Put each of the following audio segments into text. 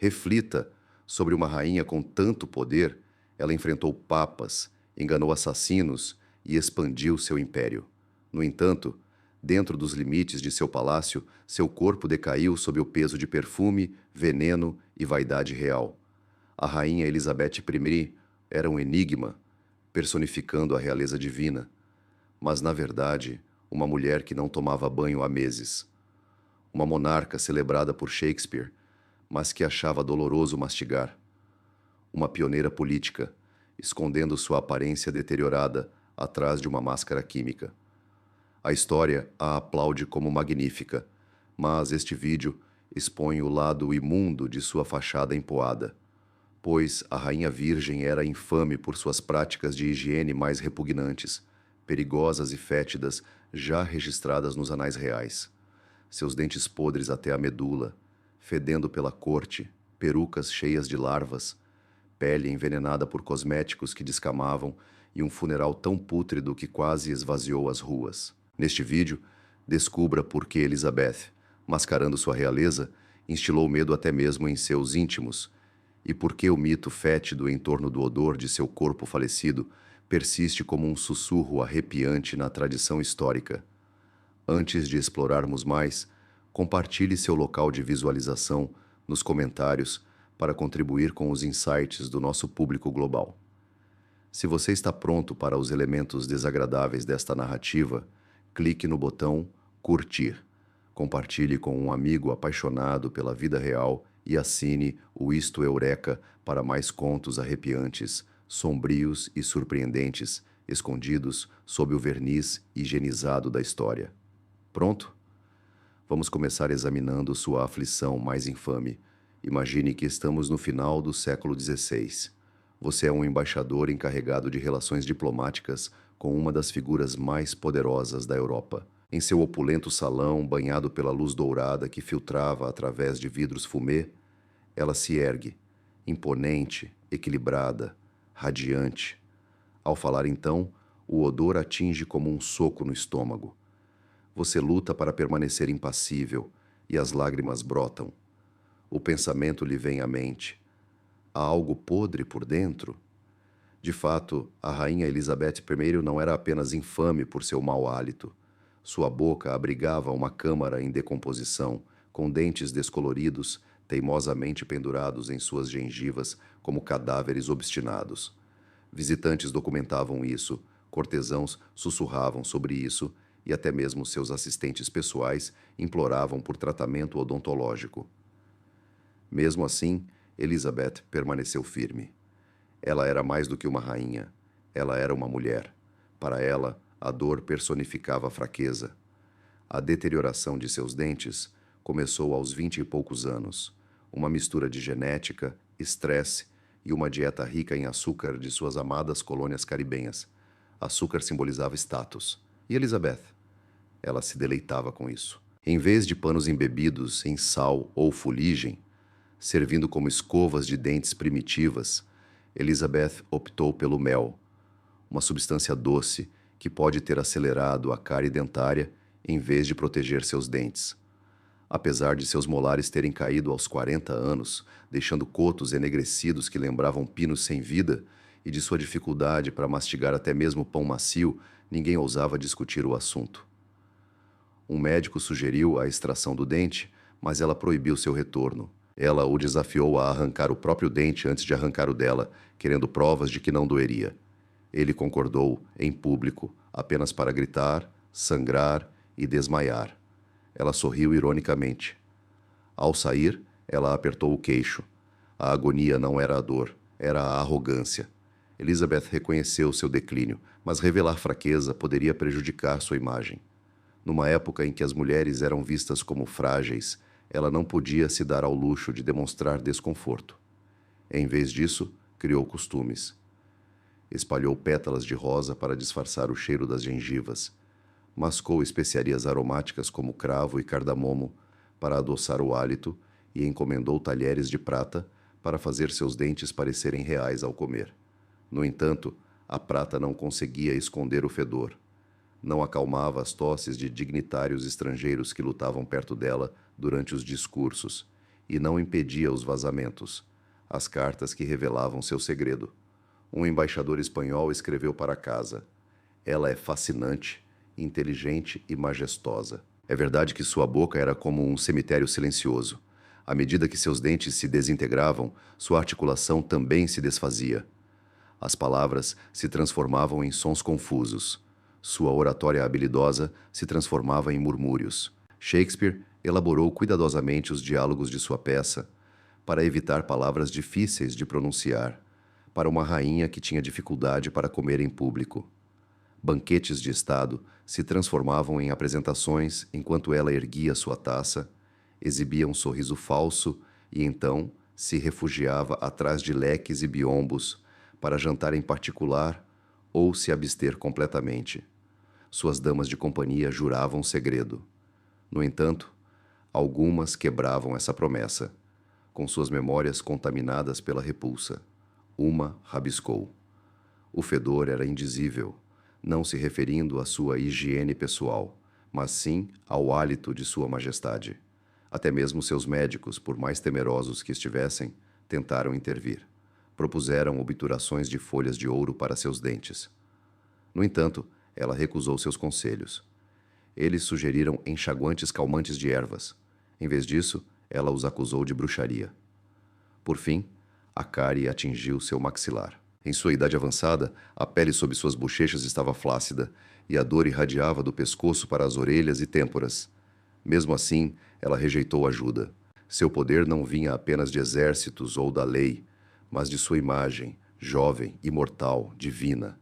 Reflita sobre uma rainha com tanto poder. Ela enfrentou papas, enganou assassinos e expandiu seu império. No entanto, dentro dos limites de seu palácio, seu corpo decaiu sob o peso de perfume, veneno e vaidade real. A rainha Elizabeth I era um enigma, personificando a realeza divina, mas, na verdade, uma mulher que não tomava banho há meses. Uma monarca celebrada por Shakespeare, mas que achava doloroso mastigar. Uma pioneira política, escondendo sua aparência deteriorada atrás de uma máscara química. A história a aplaude como magnífica, mas este vídeo expõe o lado imundo de sua fachada empoada, pois a rainha virgem era infame por suas práticas de higiene mais repugnantes, perigosas e fétidas já registradas nos anais reais. Seus dentes podres até a medula, fedendo pela corte, perucas cheias de larvas, pele envenenada por cosméticos que descamavam e um funeral tão pútrido que quase esvaziou as ruas. Neste vídeo, descubra por que Elizabeth, mascarando sua realeza, instilou medo até mesmo em seus íntimos, e por que o mito fétido em torno do odor de seu corpo falecido persiste como um sussurro arrepiante na tradição histórica. Antes de explorarmos mais, compartilhe seu local de visualização nos comentários para contribuir com os insights do nosso público global. Se você está pronto para os elementos desagradáveis desta narrativa, clique no botão curtir. Compartilhe com um amigo apaixonado pela vida real e assine o Isto Eureka para mais contos arrepiantes, sombrios e surpreendentes, escondidos sob o verniz higienizado da história. Pronto? Vamos começar examinando sua aflição mais infame. Imagine que estamos no final do século XVI. Você é um embaixador encarregado de relações diplomáticas com uma das figuras mais poderosas da Europa. Em seu opulento salão, banhado pela luz dourada que filtrava através de vidros fumê, ela se ergue, imponente, equilibrada, radiante. Ao falar então, o odor atinge como um soco no estômago. Você luta para permanecer impassível e as lágrimas brotam. O pensamento lhe vem à mente. Há algo podre por dentro? De fato, a rainha Elizabeth I não era apenas infame por seu mau hálito. Sua boca abrigava uma câmara em decomposição, com dentes descoloridos, teimosamente pendurados em suas gengivas como cadáveres obstinados. Visitantes documentavam isso, cortesãos sussurravam sobre isso, e até mesmo seus assistentes pessoais imploravam por tratamento odontológico. Mesmo assim, Elizabeth permaneceu firme. Ela era mais do que uma rainha. Ela era uma mulher. Para ela, a dor personificava a fraqueza. A deterioração de seus dentes começou aos 20 e poucos anos. Uma mistura de genética, estresse e uma dieta rica em açúcar de suas amadas colônias caribenhas. Açúcar simbolizava status. E Elizabeth? Ela se deleitava com isso. Em vez de panos embebidos em sal ou fuligem, servindo como escovas de dentes primitivas, Elizabeth optou pelo mel, uma substância doce que pode ter acelerado a cárie dentária em vez de proteger seus dentes. Apesar de seus molares terem caído aos 40 anos, deixando cotos enegrecidos que lembravam pinos sem vida, e de sua dificuldade para mastigar até mesmo pão macio, ninguém ousava discutir o assunto. Um médico sugeriu a extração do dente, mas ela proibiu seu retorno. Ela o desafiou a arrancar o próprio dente antes de arrancar o dela, querendo provas de que não doeria. Ele concordou, em público, apenas para gritar, sangrar e desmaiar. Ela sorriu ironicamente. Ao sair, ela apertou o queixo. A agonia não era a dor, era a arrogância. Elizabeth reconheceu seu declínio, mas revelar fraqueza poderia prejudicar sua imagem. Numa época em que as mulheres eram vistas como frágeis, ela não podia se dar ao luxo de demonstrar desconforto. Em vez disso, criou costumes. Espalhou pétalas de rosa para disfarçar o cheiro das gengivas. Mascou especiarias aromáticas como cravo e cardamomo para adoçar o hálito e encomendou talheres de prata para fazer seus dentes parecerem reais ao comer. No entanto, a prata não conseguia esconder o fedor. Não acalmava as tosses de dignitários estrangeiros que lutavam perto dela durante os discursos, e não impedia os vazamentos, as cartas que revelavam seu segredo. Um embaixador espanhol escreveu para casa: ela é fascinante, inteligente e majestosa. É verdade que sua boca era como um cemitério silencioso. À medida que seus dentes se desintegravam, sua articulação também se desfazia. As palavras se transformavam em sons confusos. Sua oratória habilidosa se transformava em murmúrios. Shakespeare elaborou cuidadosamente os diálogos de sua peça para evitar palavras difíceis de pronunciar, para uma rainha que tinha dificuldade para comer em público. Banquetes de estado se transformavam em apresentações enquanto ela erguia sua taça, exibia um sorriso falso e então se refugiava atrás de leques e biombos para jantar em particular ou se abster completamente. Suas damas de companhia juravam segredo. No entanto, algumas quebravam essa promessa, com suas memórias contaminadas pela repulsa. Uma rabiscou. O fedor era indizível, não se referindo à sua higiene pessoal, mas sim ao hálito de sua majestade. Até mesmo seus médicos, por mais temerosos que estivessem, tentaram intervir. Propuseram obturações de folhas de ouro para seus dentes. No entanto, ela recusou seus conselhos. Eles sugeriram enxaguantes calmantes de ervas. Em vez disso, ela os acusou de bruxaria. Por fim, a cárie atingiu seu maxilar. Em sua idade avançada, a pele sob suas bochechas estava flácida e a dor irradiava do pescoço para as orelhas e têmporas. Mesmo assim, ela rejeitou ajuda. Seu poder não vinha apenas de exércitos ou da lei, mas de sua imagem, jovem, imortal, divina.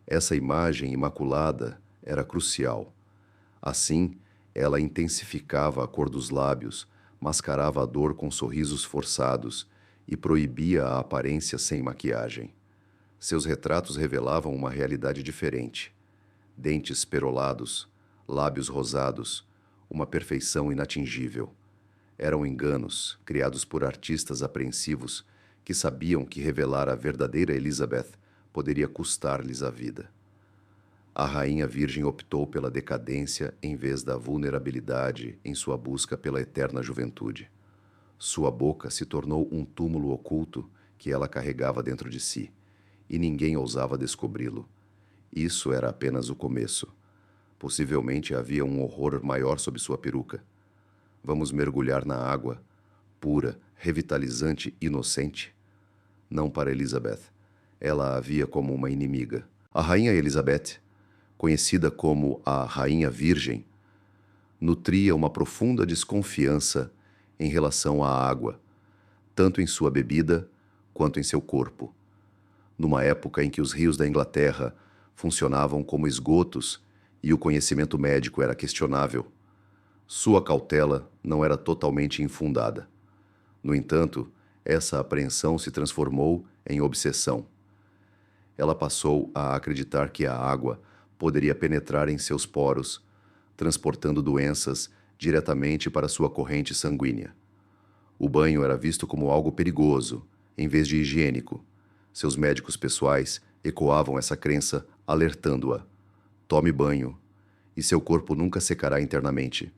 Essa imagem imaculada era crucial. Assim, ela intensificava a cor dos lábios, mascarava a dor com sorrisos forçados e proibia a aparência sem maquiagem. Seus retratos revelavam uma realidade diferente. Dentes perolados, lábios rosados, uma perfeição inatingível. Eram enganos, criados por artistas apreensivos que sabiam que revelar a verdadeira Elizabeth poderia custar-lhes a vida. A rainha virgem optou pela decadência em vez da vulnerabilidade em sua busca pela eterna juventude. Sua boca se tornou um túmulo oculto que ela carregava dentro de si, e ninguém ousava descobri-lo. Isso era apenas o começo. Possivelmente havia um horror maior sob sua peruca. Vamos mergulhar na água, pura, revitalizante, inocente? Não para Elizabeth. Ela a via como uma inimiga. A rainha Elizabeth, conhecida como a Rainha Virgem, nutria uma profunda desconfiança em relação à água, tanto em sua bebida quanto em seu corpo. Numa época em que os rios da Inglaterra funcionavam como esgotos e o conhecimento médico era questionável, sua cautela não era totalmente infundada. No entanto, essa apreensão se transformou em obsessão. Ela passou a acreditar que a água poderia penetrar em seus poros, transportando doenças diretamente para sua corrente sanguínea. O banho era visto como algo perigoso, em vez de higiênico. Seus médicos pessoais ecoavam essa crença, alertando-a: tome banho, e seu corpo nunca secará internamente.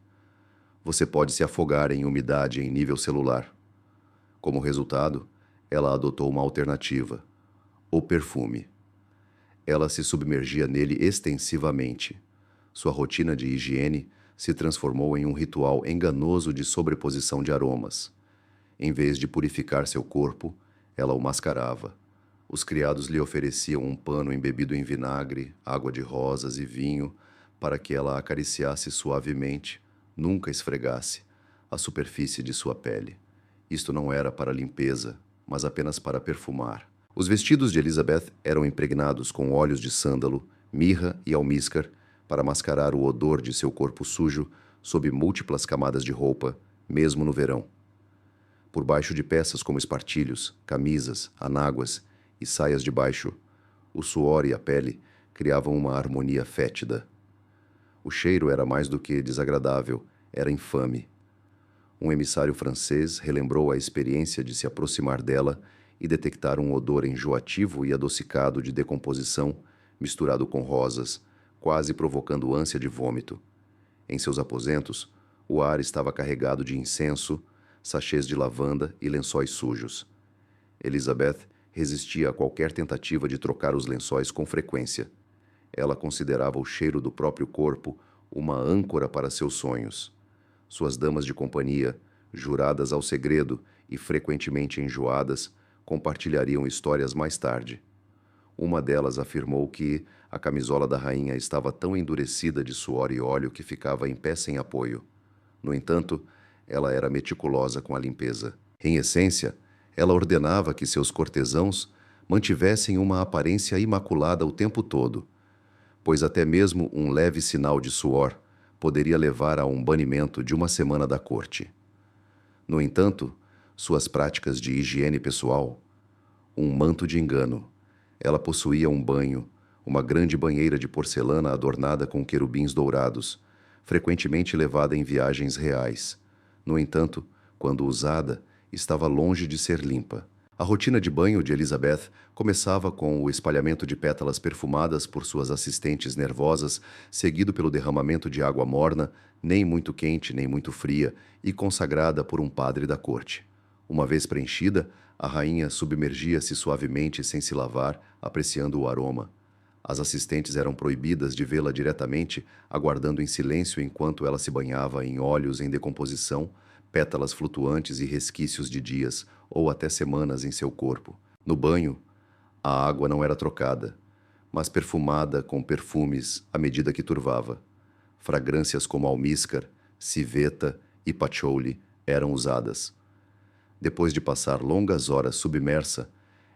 Você pode se afogar em umidade em nível celular. Como resultado, ela adotou uma alternativa: o perfume. Ela se submergia nele extensivamente. Sua rotina de higiene se transformou em um ritual enganoso de sobreposição de aromas. Em vez de purificar seu corpo, ela o mascarava. Os criados lhe ofereciam um pano embebido em vinagre, água de rosas e vinho para que ela acariciasse suavemente, nunca esfregasse, a superfície de sua pele. Isto não era para limpeza, mas apenas para perfumar. Os vestidos de Elizabeth eram impregnados com óleos de sândalo, mirra e almíscar para mascarar o odor de seu corpo sujo sob múltiplas camadas de roupa, mesmo no verão. Por baixo de peças como espartilhos, camisas, anáguas e saias de baixo, o suor e a pele criavam uma harmonia fétida. O cheiro era mais do que desagradável, era infame. Um emissário francês relembrou a experiência de se aproximar dela e detectar um odor enjoativo e adocicado de decomposição, misturado com rosas, quase provocando ânsia de vômito. Em seus aposentos, o ar estava carregado de incenso, sachês de lavanda e lençóis sujos. Elizabeth resistia a qualquer tentativa de trocar os lençóis com frequência. Ela considerava o cheiro do próprio corpo uma âncora para seus sonhos. Suas damas de companhia, juradas ao segredo e frequentemente enjoadas, compartilhariam histórias mais tarde. Uma delas afirmou que a camisola da rainha estava tão endurecida de suor e óleo que ficava em pé sem apoio. No entanto, ela era meticulosa com a limpeza. Em essência, ela ordenava que seus cortesãos mantivessem uma aparência imaculada o tempo todo, pois até mesmo um leve sinal de suor poderia levar a um banimento de uma semana da corte. No entanto, suas práticas de higiene pessoal, um manto de engano. Ela possuía um banho, uma grande banheira de porcelana adornada com querubins dourados, frequentemente levada em viagens reais. No entanto, quando usada, estava longe de ser limpa. A rotina de banho de Elizabeth começava com o espalhamento de pétalas perfumadas por suas assistentes nervosas, seguido pelo derramamento de água morna, nem muito quente nem muito fria, e consagrada por um padre da corte. Uma vez preenchida, a rainha submergia-se suavemente sem se lavar, apreciando o aroma. As assistentes eram proibidas de vê-la diretamente, aguardando em silêncio enquanto ela se banhava em óleos em decomposição, pétalas flutuantes e resquícios de dias ou até semanas em seu corpo. No banho, a água não era trocada, mas perfumada com perfumes à medida que turvava. Fragrâncias como almíscar, civeta e patchouli eram usadas. Depois de passar longas horas submersa,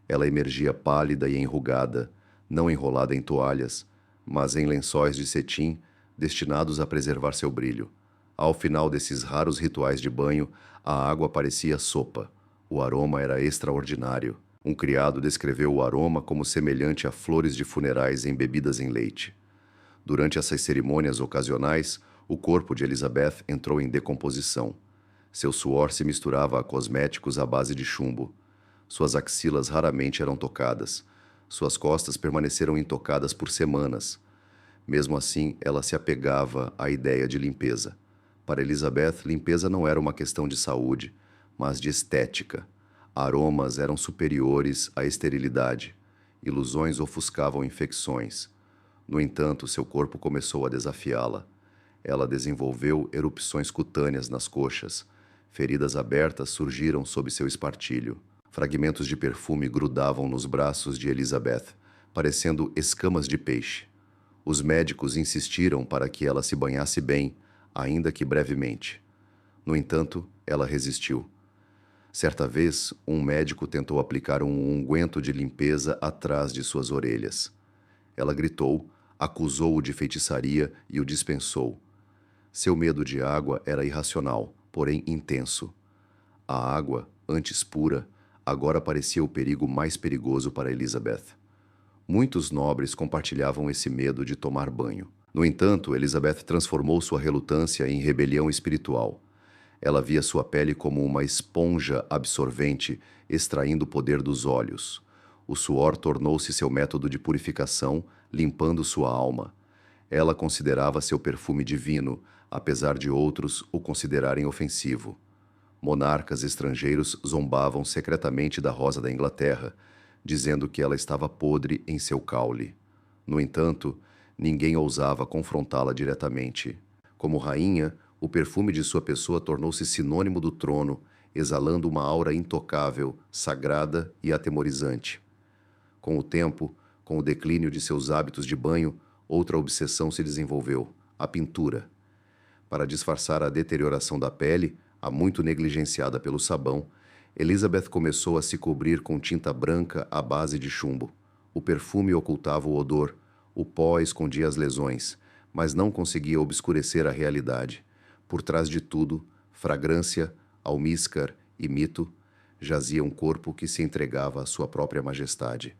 ela emergia pálida e enrugada, não enrolada em toalhas, mas em lençóis de cetim destinados a preservar seu brilho. Ao final desses raros rituais de banho, a água parecia sopa. O aroma era extraordinário. Um criado descreveu o aroma como semelhante a flores de funerais embebidas em leite. Durante essas cerimônias ocasionais, o corpo de Elizabeth entrou em decomposição. Seu suor se misturava a cosméticos à base de chumbo. Suas axilas raramente eram tocadas. Suas costas permaneceram intocadas por semanas. Mesmo assim, ela se apegava à ideia de limpeza. Para Elizabeth, limpeza não era uma questão de saúde, mas de estética. Aromas eram superiores à esterilidade. Ilusões ofuscavam infecções. No entanto, seu corpo começou a desafiá-la. Ela desenvolveu erupções cutâneas nas coxas. Feridas abertas surgiram sob seu espartilho. Fragmentos de perfume grudavam nos braços de Elizabeth, parecendo escamas de peixe. Os médicos insistiram para que ela se banhasse bem, ainda que brevemente. No entanto, ela resistiu. Certa vez, um médico tentou aplicar um unguento de limpeza atrás de suas orelhas. Ela gritou, acusou-o de feitiçaria e o dispensou. Seu medo de água era irracional, porém intenso. A água, antes pura, agora parecia o perigo mais perigoso para Elizabeth. Muitos nobres compartilhavam esse medo de tomar banho. No entanto, Elizabeth transformou sua relutância em rebelião espiritual. Ela via sua pele como uma esponja absorvente, extraindo o poder dos olhos. O suor tornou-se seu método de purificação, limpando sua alma. Ela considerava seu perfume divino, apesar de outros o considerarem ofensivo. Monarcas estrangeiros zombavam secretamente da Rosa da Inglaterra, dizendo que ela estava podre em seu caule. No entanto, ninguém ousava confrontá-la diretamente. Como rainha, o perfume de sua pessoa tornou-se sinônimo do trono, exalando uma aura intocável, sagrada e atemorizante. Com o tempo, com o declínio de seus hábitos de banho, outra obsessão se desenvolveu: a pintura. Para disfarçar a deterioração da pele, há muito negligenciada pelo sabão, Elizabeth começou a se cobrir com tinta branca à base de chumbo. O perfume ocultava o odor, o pó escondia as lesões, mas não conseguia obscurecer a realidade. Por trás de tudo, fragrância, almíscar e mito, jazia um corpo que se entregava à sua própria majestade.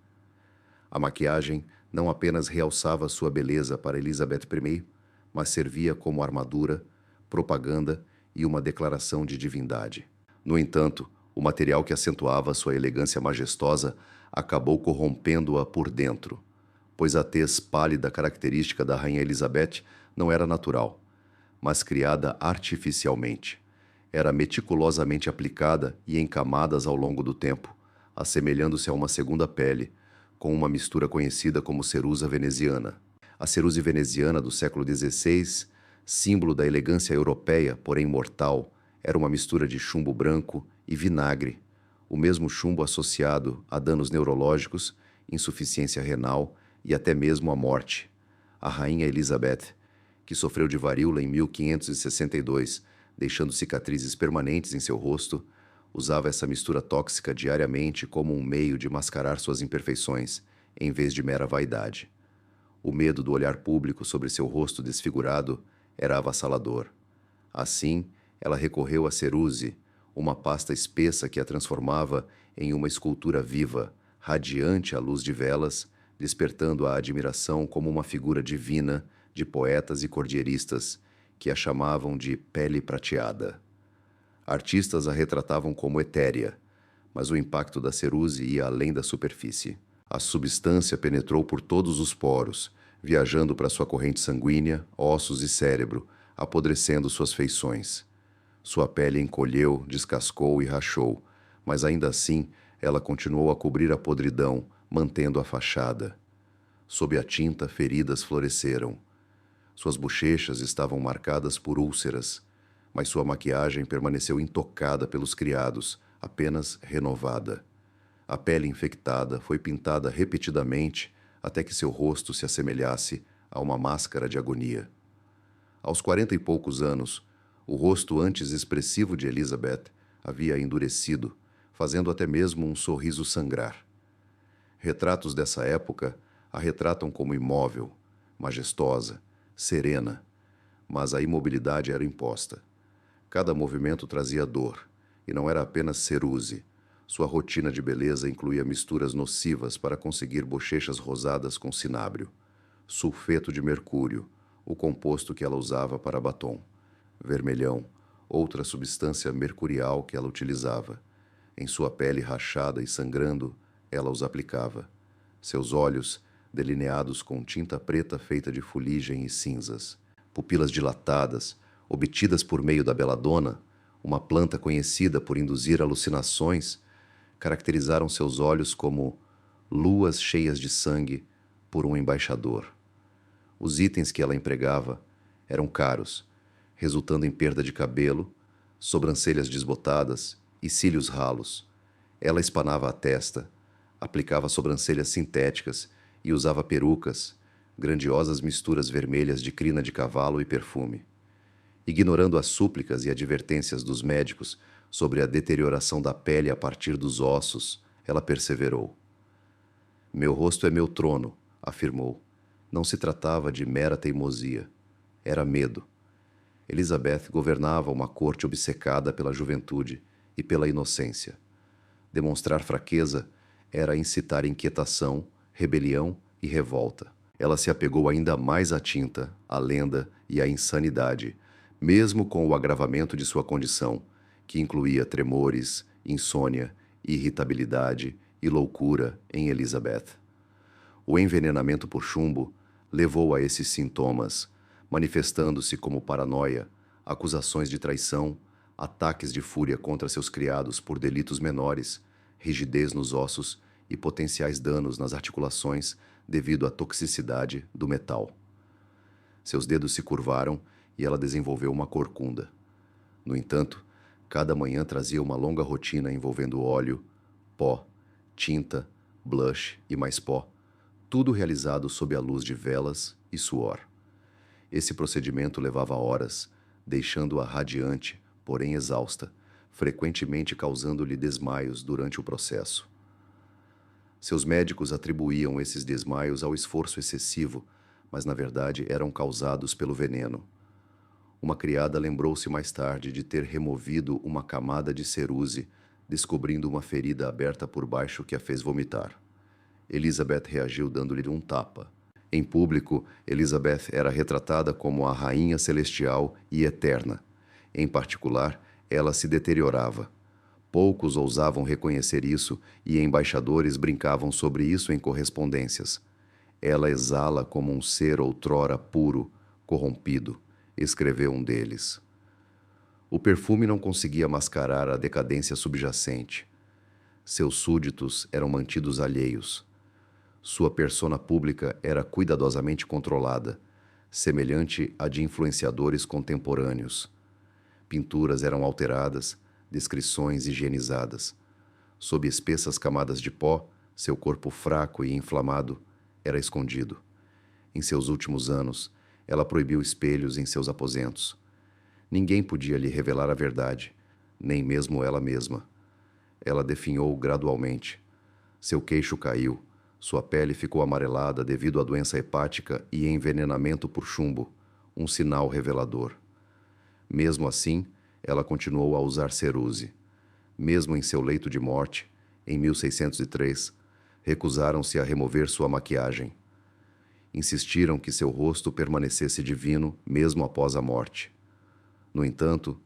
A maquiagem não apenas realçava sua beleza para Elizabeth I, mas servia como armadura, propaganda e uma declaração de divindade. No entanto, o material que acentuava sua elegância majestosa acabou corrompendo-a por dentro, pois a tez pálida característica da rainha Elizabeth não era natural, mas criada artificialmente. Era meticulosamente aplicada e em camadas ao longo do tempo, assemelhando-se a uma segunda pele, com uma mistura conhecida como cerusa veneziana. A ceruze veneziana do século XVI, símbolo da elegância europeia, porém mortal, era uma mistura de chumbo branco e vinagre, o mesmo chumbo associado a danos neurológicos, insuficiência renal e até mesmo a morte. A rainha Elizabeth, que sofreu de varíola em 1562, deixando cicatrizes permanentes em seu rosto, usava essa mistura tóxica diariamente como um meio de mascarar suas imperfeições, em vez de mera vaidade. O medo do olhar público sobre seu rosto desfigurado era avassalador. Assim, ela recorreu à ceruze, uma pasta espessa que a transformava em uma escultura viva, radiante à luz de velas, despertando a admiração como uma figura divina de poetas e cordieristas, que a chamavam de pele prateada. Artistas a retratavam como etérea, mas o impacto da ceruze ia além da superfície. A substância penetrou por todos os poros, viajando para sua corrente sanguínea, ossos e cérebro, apodrecendo suas feições. Sua pele encolheu, descascou e rachou, mas ainda assim ela continuou a cobrir a podridão, mantendo a fachada. Sob a tinta, feridas floresceram. Suas bochechas estavam marcadas por úlceras, mas sua maquiagem permaneceu intocada pelos criados, apenas renovada. A pele infectada foi pintada repetidamente até que seu rosto se assemelhasse a uma máscara de agonia. Aos 40 e poucos anos, o rosto antes expressivo de Elizabeth havia endurecido, fazendo até mesmo um sorriso sangrar. Retratos dessa época a retratam como imóvel, majestosa, serena, mas a imobilidade era imposta. Cada movimento trazia dor, e não era apenas ceruze. Sua rotina de beleza incluía misturas nocivas para conseguir bochechas rosadas com cinábrio, sulfeto de mercúrio, o composto que ela usava para batom, vermelhão, outra substância mercurial que ela utilizava. Em sua pele rachada e sangrando, ela os aplicava. Seus olhos, delineados com tinta preta feita de fuligem e cinzas, pupilas dilatadas, obtidas por meio da beladona, uma planta conhecida por induzir alucinações, caracterizaram seus olhos como luas cheias de sangue por um embaixador. Os itens que ela empregava eram caros, resultando em perda de cabelo, sobrancelhas desbotadas e cílios ralos. Ela espanava a testa, aplicava sobrancelhas sintéticas e usava perucas, grandiosas misturas vermelhas de crina de cavalo e perfume. Ignorando as súplicas e advertências dos médicos sobre a deterioração da pele a partir dos ossos, ela perseverou. Meu rosto é meu trono, afirmou. Não se tratava de mera teimosia. Era medo. Elizabeth governava uma corte obcecada pela juventude e pela inocência. Demonstrar fraqueza era incitar inquietação, rebelião e revolta. Ela se apegou ainda mais à tinta, à lenda e à insanidade, mesmo com o agravamento de sua condição, que incluía tremores, insônia, irritabilidade e loucura em Elizabeth. O envenenamento por chumbo levou a esses sintomas, manifestando-se como paranoia, acusações de traição, ataques de fúria contra seus criados por delitos menores, rigidez nos ossos e potenciais danos nas articulações devido à toxicidade do metal. Seus dedos se curvaram e ela desenvolveu uma corcunda. No entanto, cada manhã trazia uma longa rotina envolvendo óleo, pó, tinta, blush e mais pó, tudo realizado sob a luz de velas e suor. Esse procedimento levava horas, deixando-a radiante, porém exausta, frequentemente causando-lhe desmaios durante o processo. Seus médicos atribuíam esses desmaios ao esforço excessivo, mas na verdade eram causados pelo veneno. Uma criada lembrou-se mais tarde de ter removido uma camada de ceruze, descobrindo uma ferida aberta por baixo que a fez vomitar. Elizabeth reagiu dando-lhe um tapa. Em público, Elizabeth era retratada como a rainha celestial e eterna. Em particular, ela se deteriorava. Poucos ousavam reconhecer isso e embaixadores brincavam sobre isso em correspondências. Ela exala como um ser outrora puro, corrompido, escreveu um deles. O perfume não conseguia mascarar a decadência subjacente. Seus súditos eram mantidos alheios. Sua persona pública era cuidadosamente controlada, semelhante à de influenciadores contemporâneos. Pinturas eram alteradas, descrições higienizadas. Sob espessas camadas de pó, seu corpo fraco e inflamado era escondido. Em seus últimos anos, ela proibiu espelhos em seus aposentos. Ninguém podia lhe revelar a verdade, nem mesmo ela mesma. Ela definhou gradualmente. Seu queixo caiu, sua pele ficou amarelada devido à doença hepática e envenenamento por chumbo, um sinal revelador. Mesmo assim, ela continuou a usar ceruse. Mesmo em seu leito de morte, em 1603, recusaram-se a remover sua maquiagem. Insistiram que seu rosto permanecesse divino mesmo após a morte. No entanto,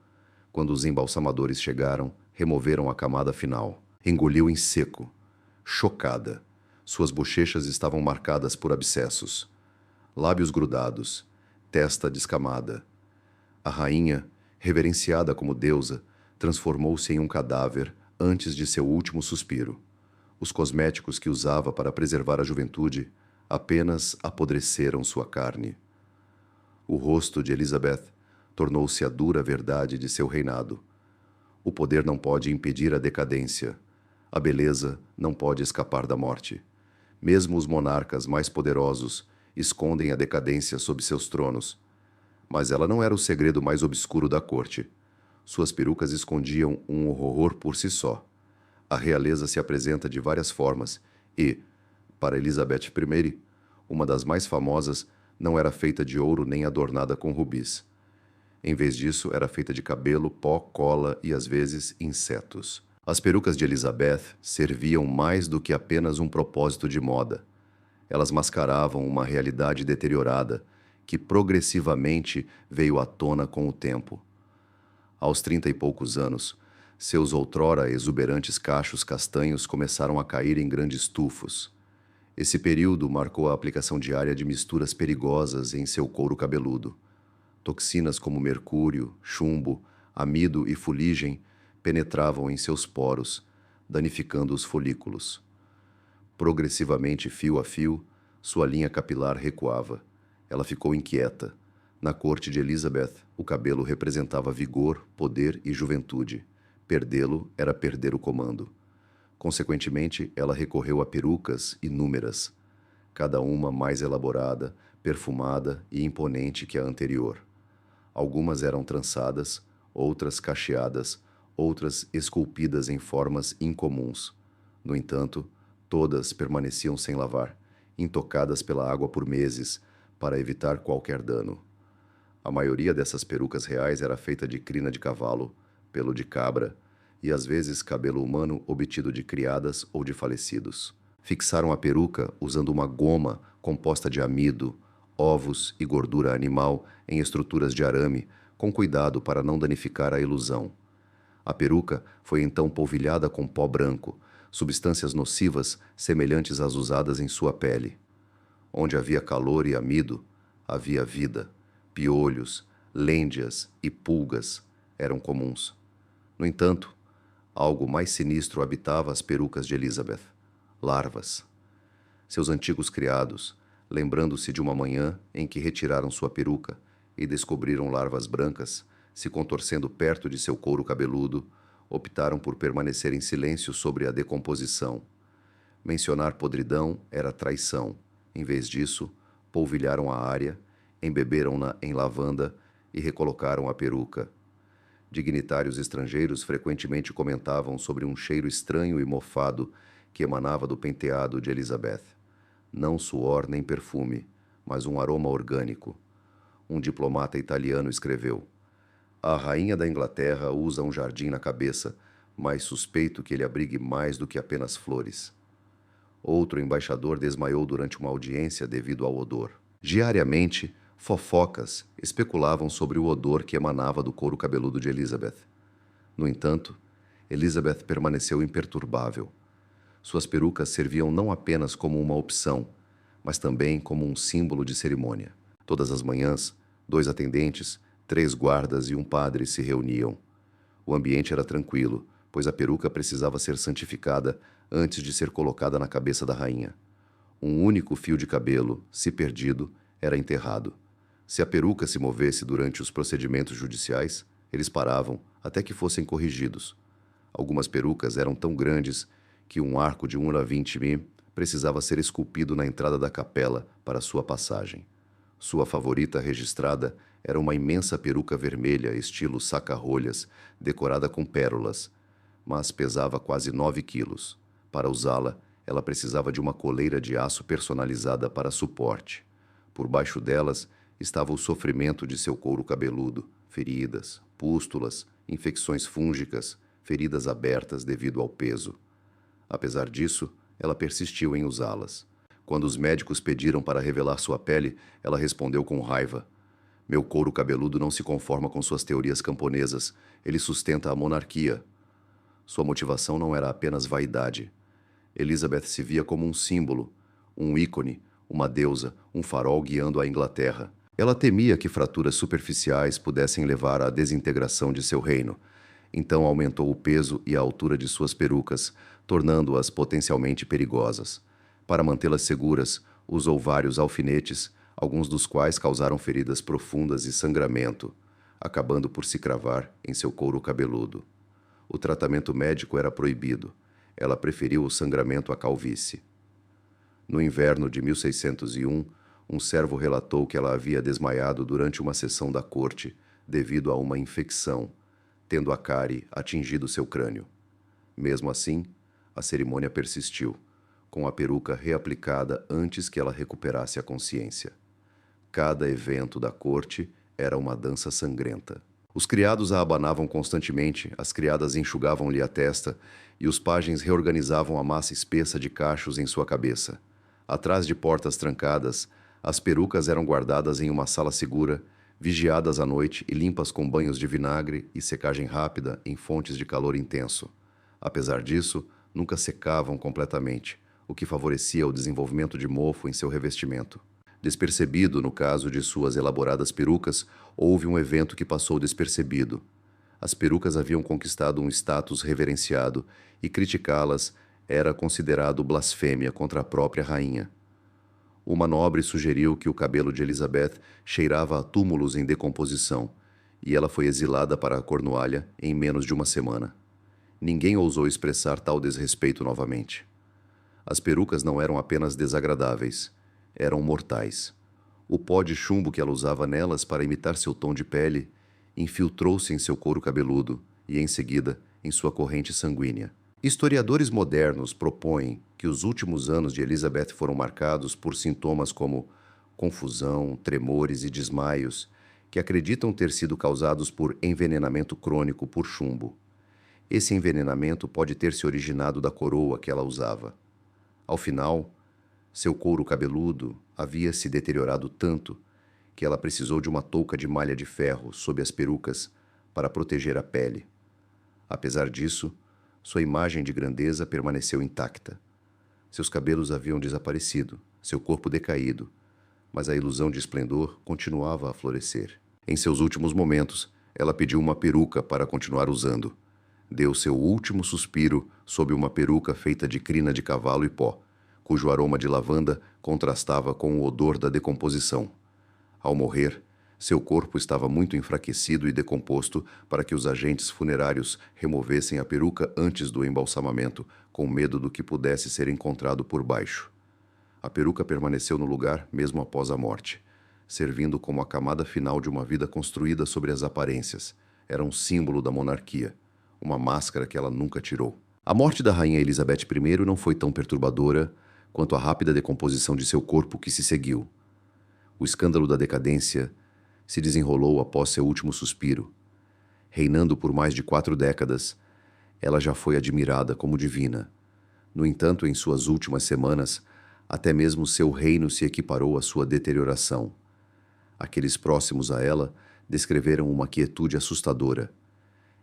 quando os embalsamadores chegaram, removeram a camada final. Engoliu em seco, chocada. Suas bochechas estavam marcadas por abscessos, lábios grudados, testa descamada. A rainha, reverenciada como deusa, transformou-se em um cadáver antes de seu último suspiro. Os cosméticos que usava para preservar a juventude apenas apodreceram sua carne. O rosto de Elizabeth tornou-se a dura verdade de seu reinado. O poder não pode impedir a decadência. A beleza não pode escapar da morte. Mesmo os monarcas mais poderosos escondem a decadência sob seus tronos. Mas ela não era o segredo mais obscuro da corte. Suas perucas escondiam um horror por si só. A realeza se apresenta de várias formas e, para Elizabeth I, uma das mais famosas, não era feita de ouro nem adornada com rubis. Em vez disso, era feita de cabelo, pó, cola e, às vezes, insetos. As perucas de Elizabeth serviam mais do que apenas um propósito de moda. Elas mascaravam uma realidade deteriorada que progressivamente veio à tona com o tempo. Aos 30 e poucos anos, seus outrora exuberantes cachos castanhos começaram a cair em grandes tufos. Esse período marcou a aplicação diária de misturas perigosas em seu couro cabeludo. Toxinas como mercúrio, chumbo, amido e fuligem penetravam em seus poros, danificando os folículos. Progressivamente, fio a fio, sua linha capilar recuava. Ela ficou inquieta. Na corte de Elizabeth, o cabelo representava vigor, poder e juventude. Perdê-lo era perder o comando. Consequentemente, ela recorreu a perucas inúmeras, cada uma mais elaborada, perfumada e imponente que a anterior. Algumas eram trançadas, outras cacheadas, outras esculpidas em formas incomuns. No entanto, todas permaneciam sem lavar, intocadas pela água por meses, para evitar qualquer dano. A maioria dessas perucas reais era feita de crina de cavalo, pelo de cabra e às vezes cabelo humano obtido de criadas ou de falecidos. Fixaram a peruca usando uma goma composta de amido, ovos e gordura animal em estruturas de arame, com cuidado para não danificar a ilusão. A peruca foi então polvilhada com pó branco, substâncias nocivas semelhantes às usadas em sua pele. Onde havia calor e amido, havia vida. Piolhos, lêndias e pulgas eram comuns. No entanto, algo mais sinistro habitava as perucas de Elizabeth: larvas. Seus antigos criados, lembrando-se de uma manhã em que retiraram sua peruca e descobriram larvas brancas se contorcendo perto de seu couro cabeludo, optaram por permanecer em silêncio sobre a decomposição. Mencionar podridão era traição. Em vez disso, polvilharam a área, embeberam-na em lavanda e recolocaram a peruca. Dignitários estrangeiros frequentemente comentavam sobre um cheiro estranho e mofado que emanava do penteado de Elizabeth. Não suor nem perfume, mas um aroma orgânico. Um diplomata italiano escreveu: "A rainha da Inglaterra usa um jardim na cabeça, mas suspeito que ele abrigue mais do que apenas flores." Outro embaixador desmaiou durante uma audiência devido ao odor. Diariamente, fofocas especulavam sobre o odor que emanava do couro cabeludo de Elizabeth. No entanto, Elizabeth permaneceu imperturbável. Suas perucas serviam não apenas como uma opção, mas também como um símbolo de cerimônia. Todas as manhãs, 2 atendentes, 3 guardas e um padre se reuniam. O ambiente era tranquilo, pois a peruca precisava ser santificada antes de ser colocada na cabeça da rainha. Um único fio de cabelo, se perdido, era enterrado. Se a peruca se movesse durante os procedimentos judiciais, eles paravam até que fossem corrigidos. Algumas perucas eram tão grandes que um arco de 1 a 20 mm precisava ser esculpido na entrada da capela para sua passagem. Sua favorita registrada era uma imensa peruca vermelha, estilo saca-rolhas, decorada com pérolas, mas pesava quase 9 quilos. Para usá-la, ela precisava de uma coleira de aço personalizada para suporte. Por baixo delas estava o sofrimento de seu couro cabeludo, feridas, pústulas, infecções fúngicas, feridas abertas devido ao peso. Apesar disso, ela persistiu em usá-las. Quando os médicos pediram para revelar sua pele, ela respondeu com raiva: "Meu couro cabeludo não se conforma com suas teorias camponesas. Ele sustenta a monarquia." Sua motivação não era apenas vaidade. Elizabeth se via como um símbolo, um ícone, uma deusa, um farol guiando a Inglaterra. Ela temia que fraturas superficiais pudessem levar à desintegração de seu reino. Então aumentou o peso e a altura de suas perucas, tornando-as potencialmente perigosas. Para mantê-las seguras, usou vários alfinetes, alguns dos quais causaram feridas profundas e sangramento, acabando por se cravar em seu couro cabeludo. O tratamento médico era proibido. Ela preferiu o sangramento à calvície. No inverno de 1601, um servo relatou que ela havia desmaiado durante uma sessão da corte devido a uma infecção, tendo a cárie atingido seu crânio. Mesmo assim, a cerimônia persistiu, com a peruca reaplicada antes que ela recuperasse a consciência. Cada evento da corte era uma dança sangrenta. Os criados a abanavam constantemente, as criadas enxugavam-lhe a testa e os pajens reorganizavam a massa espessa de cachos em sua cabeça. Atrás de portas trancadas, as perucas eram guardadas em uma sala segura, vigiadas à noite e limpas com banhos de vinagre e secagem rápida em fontes de calor intenso. Apesar disso, nunca secavam completamente, o que favorecia o desenvolvimento de mofo em seu revestimento. Despercebido no caso de suas elaboradas perucas, houve um evento que passou despercebido. As perucas haviam conquistado um status reverenciado e criticá-las era considerado blasfêmia contra a própria rainha. Uma nobre sugeriu que o cabelo de Elizabeth cheirava a túmulos em decomposição, e ela foi exilada para a Cornualha em menos de uma semana. Ninguém ousou expressar tal desrespeito novamente. As perucas não eram apenas desagradáveis, eram mortais. O pó de chumbo que ela usava nelas para imitar seu tom de pele infiltrou-se em seu couro cabeludo e, em seguida, em sua corrente sanguínea. Historiadores modernos propõem que os últimos anos de Elizabeth foram marcados por sintomas como confusão, tremores e desmaios, que acreditam ter sido causados por envenenamento crônico por chumbo. Esse envenenamento pode ter se originado da coroa que ela usava. Ao final, seu couro cabeludo havia se deteriorado tanto que ela precisou de uma touca de malha de ferro sob as perucas para proteger a pele. Apesar disso, sua imagem de grandeza permaneceu intacta. Seus cabelos haviam desaparecido, seu corpo decaído, mas a ilusão de esplendor continuava a florescer. Em seus últimos momentos, ela pediu uma peruca para continuar usando. Deu seu último suspiro sob uma peruca feita de crina de cavalo e pó, cujo aroma de lavanda contrastava com o odor da decomposição. Ao morrer, seu corpo estava muito enfraquecido e decomposto para que os agentes funerários removessem a peruca antes do embalsamamento, com medo do que pudesse ser encontrado por baixo. A peruca permaneceu no lugar mesmo após a morte, servindo como a camada final de uma vida construída sobre as aparências. Era um símbolo da monarquia, uma máscara que ela nunca tirou. A morte da rainha Elizabeth I não foi tão perturbadora quanto a rápida decomposição de seu corpo que se seguiu. O escândalo da decadência se desenrolou após seu último suspiro. Reinando por mais de 4 décadas, ela já foi admirada como divina. No entanto, em suas últimas semanas, até mesmo seu reino se equiparou à sua deterioração. Aqueles próximos a ela descreveram uma quietude assustadora.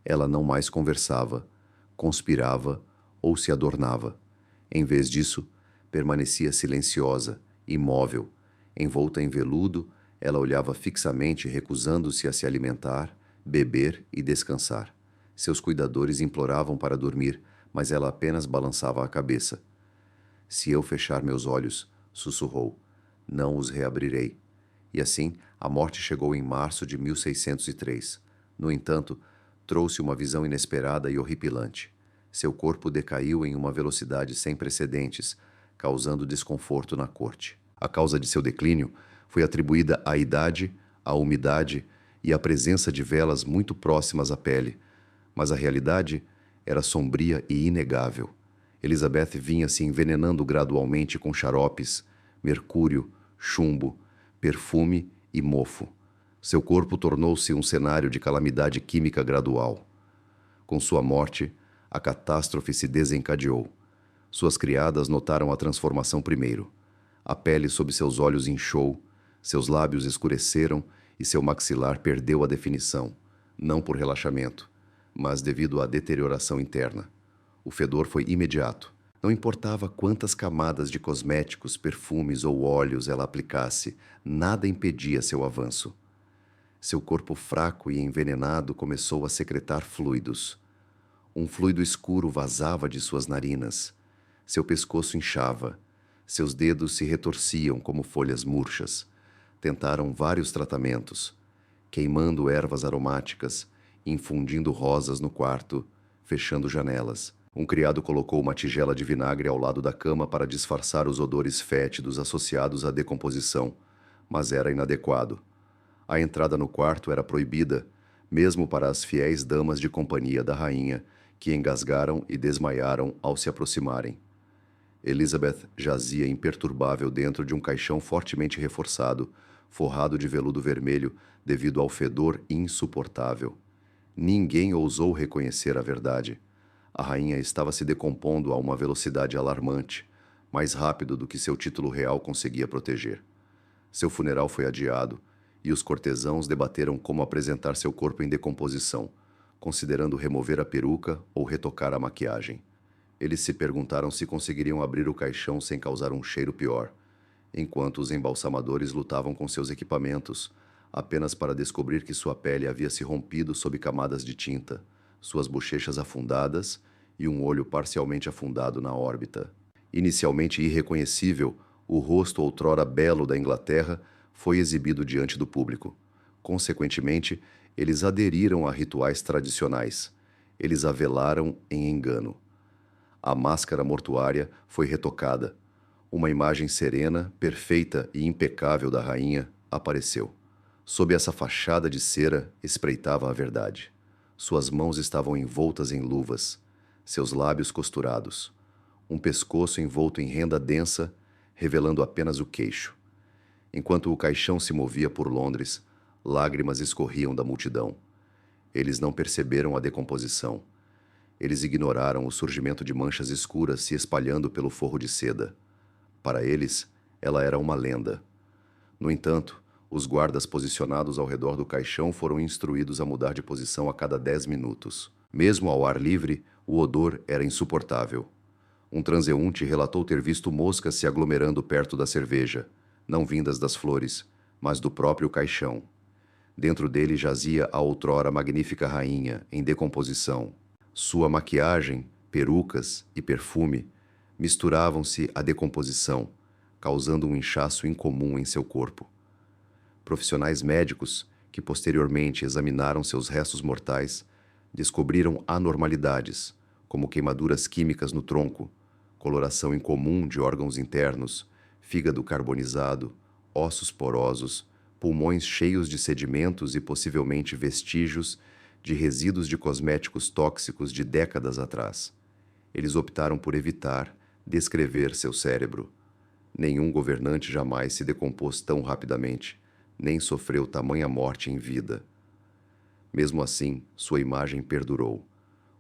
Ela não mais conversava, conspirava ou se adornava. Em vez disso, permanecia silenciosa, imóvel, envolta em veludo Ela olhava fixamente, recusando-se a se alimentar, beber e descansar. Seus cuidadores imploravam para dormir, mas ela apenas balançava a cabeça. Se eu fechar meus olhos, sussurrou, não os reabrirei. E assim, a morte chegou em março de 1603. No entanto, trouxe uma visão inesperada e horripilante. Seu corpo decaiu em uma velocidade sem precedentes, causando desconforto na corte. A causa de seu declínio foi atribuída à idade, à umidade e à presença de velas muito próximas à pele, mas a realidade era sombria e inegável. Elizabeth vinha se envenenando gradualmente com xaropes, mercúrio, chumbo, perfume e mofo. Seu corpo tornou-se um cenário de calamidade química gradual. Com sua morte, a catástrofe se desencadeou. Suas criadas notaram a transformação primeiro. A pele sob seus olhos inchou, seus lábios escureceram e seu maxilar perdeu a definição, não por relaxamento, mas devido à deterioração interna. O fedor foi imediato. Não importava quantas camadas de cosméticos, perfumes ou óleos ela aplicasse, nada impedia seu avanço. Seu corpo fraco e envenenado começou a secretar fluidos. Um fluido escuro vazava de suas narinas. Seu pescoço inchava. Seus dedos se retorciam como folhas murchas. Tentaram vários tratamentos, queimando ervas aromáticas, infundindo rosas no quarto, fechando janelas. Um criado colocou uma tigela de vinagre ao lado da cama para disfarçar os odores fétidos associados à decomposição, mas era inadequado. A entrada no quarto era proibida, mesmo para as fiéis damas de companhia da rainha, que engasgaram e desmaiaram ao se aproximarem. Elizabeth jazia imperturbável dentro de um caixão fortemente reforçado, forrado de veludo vermelho devido ao fedor insuportável. Ninguém ousou reconhecer a verdade. A rainha estava se decompondo a uma velocidade alarmante, mais rápido do que seu título real conseguia proteger. Seu funeral foi adiado, e os cortesãos debateram como apresentar seu corpo em decomposição, considerando remover a peruca ou retocar a maquiagem. Eles se perguntaram se conseguiriam abrir o caixão sem causar um cheiro pior, enquanto os embalsamadores lutavam com seus equipamentos, apenas para descobrir que sua pele havia se rompido sob camadas de tinta, suas bochechas afundadas e um olho parcialmente afundado na órbita. Inicialmente irreconhecível, o rosto outrora belo da Inglaterra foi exibido diante do público. Consequentemente, eles aderiram a rituais tradicionais. Eles a velaram em engano. A máscara mortuária foi retocada. Uma imagem serena, perfeita e impecável da rainha apareceu. Sob essa fachada de cera espreitava a verdade. Suas mãos estavam envoltas em luvas, seus lábios costurados, um pescoço envolto em renda densa, revelando apenas o queixo. Enquanto o caixão se movia por Londres, lágrimas escorriam da multidão. Eles não perceberam a decomposição. Eles ignoraram o surgimento de manchas escuras se espalhando pelo forro de seda. Para eles, ela era uma lenda. No entanto, os guardas posicionados ao redor do caixão foram instruídos a mudar de posição a cada 10 minutos. Mesmo ao ar livre, o odor era insuportável. Um transeunte relatou ter visto moscas se aglomerando perto da cerveja, não vindas das flores, mas do próprio caixão. Dentro dele jazia a outrora magnífica rainha, em decomposição. Sua maquiagem, perucas e perfume misturavam-se à decomposição, causando um inchaço incomum em seu corpo. Profissionais médicos, que posteriormente examinaram seus restos mortais, descobriram anormalidades, como queimaduras químicas no tronco, coloração incomum de órgãos internos, fígado carbonizado, ossos porosos, pulmões cheios de sedimentos e possivelmente vestígios de resíduos de cosméticos tóxicos de décadas atrás. Eles optaram por evitar descrever seu cérebro. Nenhum governante jamais se decompôs tão rapidamente, nem sofreu tamanha morte em vida. Mesmo assim, sua imagem perdurou.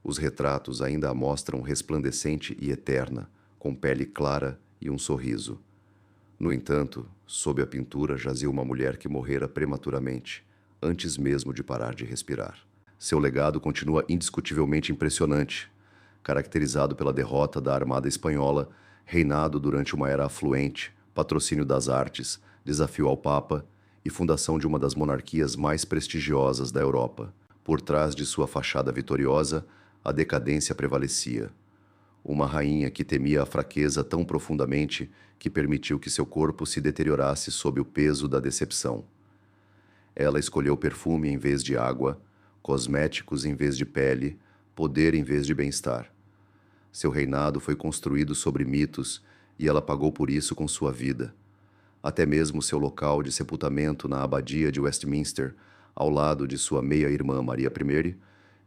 Os retratos ainda a mostram resplandecente e eterna, com pele clara e um sorriso. No entanto, sob a pintura jazia uma mulher que morrera prematuramente, antes mesmo de parar de respirar. Seu legado continua indiscutivelmente impressionante, caracterizado pela derrota da Armada Espanhola, reinado durante uma era afluente, patrocínio das artes, desafio ao Papa e fundação de uma das monarquias mais prestigiosas da Europa. Por trás de sua fachada vitoriosa, a decadência prevalecia. Uma rainha que temia a fraqueza tão profundamente que permitiu que seu corpo se deteriorasse sob o peso da decepção. Ela escolheu perfume em vez de água, cosméticos em vez de pele, poder em vez de bem-estar. Seu reinado foi construído sobre mitos e ela pagou por isso com sua vida. Até mesmo seu local de sepultamento na abadia de Westminster, ao lado de sua meia-irmã Maria I,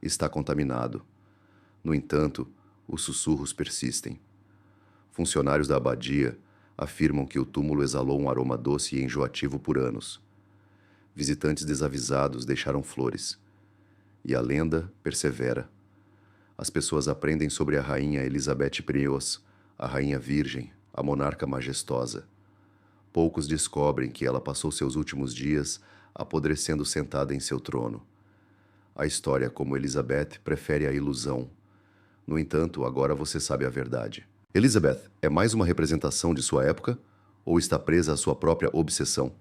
está contaminado. No entanto, os sussurros persistem. Funcionários da abadia afirmam que o túmulo exalou um aroma doce e enjoativo por anos. Visitantes desavisados deixaram flores. E a lenda persevera. As pessoas aprendem sobre a rainha Elizabeth Prios, a rainha virgem, a monarca majestosa. Poucos descobrem que ela passou seus últimos dias apodrecendo sentada em seu trono. A história, como Elizabeth, prefere a ilusão. No entanto, agora você sabe a verdade. Elizabeth é mais uma representação de sua época ou está presa à sua própria obsessão?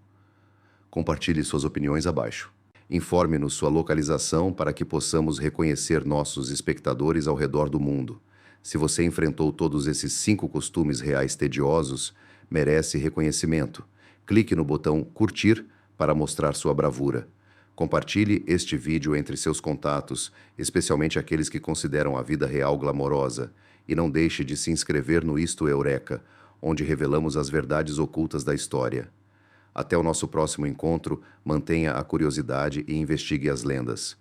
Compartilhe suas opiniões abaixo. Informe-nos sua localização para que possamos reconhecer nossos espectadores ao redor do mundo. Se você enfrentou todos esses 5 costumes reais tediosos, merece reconhecimento. Clique no botão curtir para mostrar sua bravura. Compartilhe este vídeo entre seus contatos, especialmente aqueles que consideram a vida real glamourosa. E não deixe de se inscrever no Isto Eureka, onde revelamos as verdades ocultas da história. Até o nosso próximo encontro, mantenha a curiosidade e investigue as lendas.